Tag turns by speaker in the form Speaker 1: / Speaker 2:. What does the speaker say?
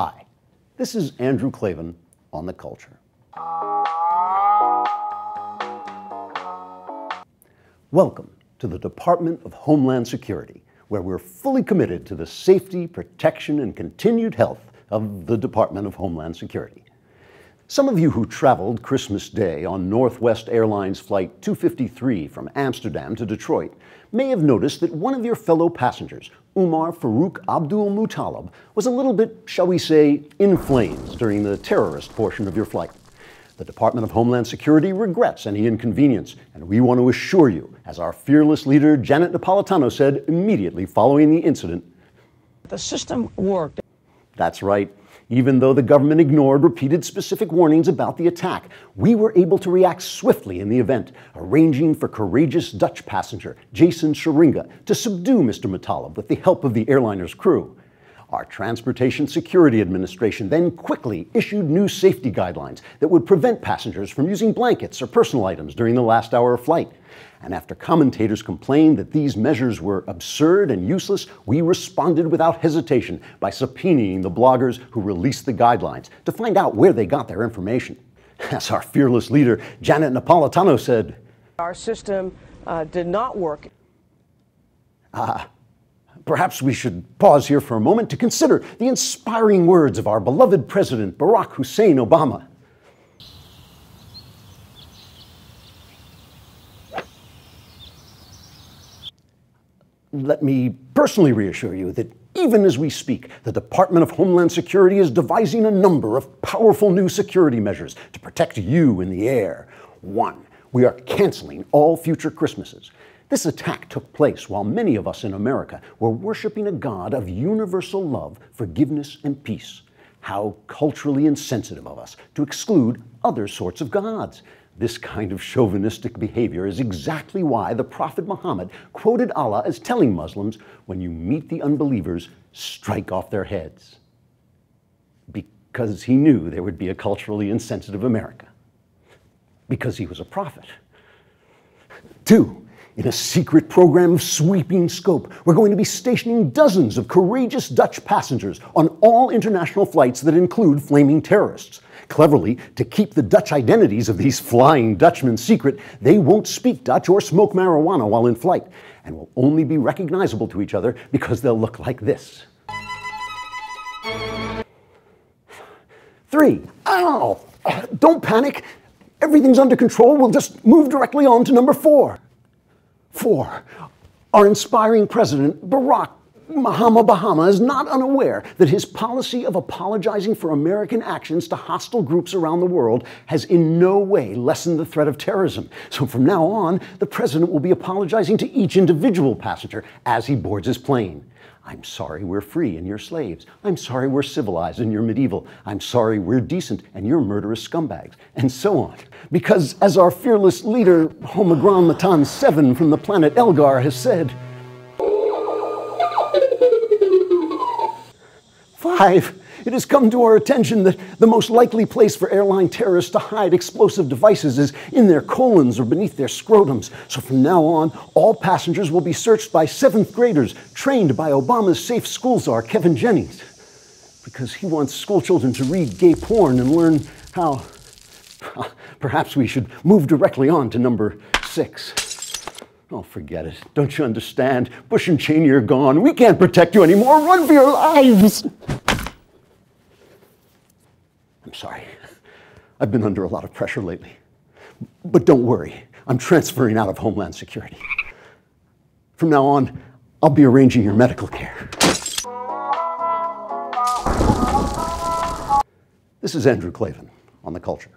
Speaker 1: Hi, this is Andrew Klavan on The Culture. Welcome to the Department of Homeland Security, where we're fully committed to the safety, protection, and continued health of the Department of Homeland Security. Some of you who traveled Christmas Day on Northwest Airlines Flight 253 from Amsterdam to Detroit may have noticed that one of your fellow passengers, Umar Farouk Abdul Muttalib, was a little bit, shall we say, in flames during the terrorist portion of your flight. The Department of Homeland Security regrets any inconvenience, and we want to assure you, as our fearless leader Janet Napolitano said immediately following the incident,
Speaker 2: the system worked.
Speaker 1: That's right. Even though the government ignored repeated specific warnings about the attack, we were able to react swiftly in the event, arranging for courageous Dutch passenger Jason Scheringa to subdue Mr. Muttalib with the help of the airliner's crew. Our Transportation Security Administration then quickly issued new safety guidelines that would prevent passengers from using blankets or personal items during the last hour of flight. And after commentators complained that these measures were absurd and useless, we responded without hesitation by subpoenaing the bloggers who released the guidelines to find out where they got their information. As our fearless leader, Janet Napolitano, said,
Speaker 2: "Our system did not work."
Speaker 1: Perhaps we should pause here for a moment to consider the inspiring words of our beloved President Barack Hussein Obama. Let me personally reassure you that even as we speak, the Department of Homeland Security is devising a number of powerful new security measures to protect you in the air. 1. We are canceling all future Christmases. This attack took place while many of us in America were worshiping a God of universal love, forgiveness, and peace. How culturally insensitive of us to exclude other sorts of gods. This kind of chauvinistic behavior is exactly why the Prophet Muhammad quoted Allah as telling Muslims, when you meet the unbelievers, strike off their heads. Because he knew there would be a culturally insensitive America. Because he was a prophet. 2. In a secret program of sweeping scope, we're going to be stationing dozens of courageous Dutch passengers on all international flights that include flaming terrorists. Cleverly, to keep the Dutch identities of these flying Dutchmen secret, they won't speak Dutch or smoke marijuana while in flight, and will only be recognizable to each other because they'll look like this. 3. Ow! Don't panic. Everything's under control. We'll just move directly on to number 4. 4. Our inspiring president, Barack Bahama, is not unaware that his policy of apologizing for American actions to hostile groups around the world has in no way lessened the threat of terrorism. So from now on, the president will be apologizing to each individual passenger as he boards his plane. I'm sorry we're free and you're slaves. I'm sorry we're civilized and you're medieval. I'm sorry we're decent and you're murderous scumbags. And so on. Because as our fearless leader, Homagran Matan 7 from the planet Elgar has said, 5. It has come to our attention that the most likely place for airline terrorists to hide explosive devices is in their colons or beneath their scrotums. So from now on, all passengers will be searched by 7th graders trained by Obama's safe school czar, Kevin Jennings. Because he wants school children to read gay porn and learn how... Perhaps we should move directly on to number 6. Oh, forget it. Don't you understand? Bush and Cheney are gone. We can't protect you anymore. Run for your lives! I'm sorry. I've been under a lot of pressure lately. But don't worry. I'm transferring out of Homeland Security. From now on, I'll be arranging your medical care. This is Andrew Klavan on The Culture.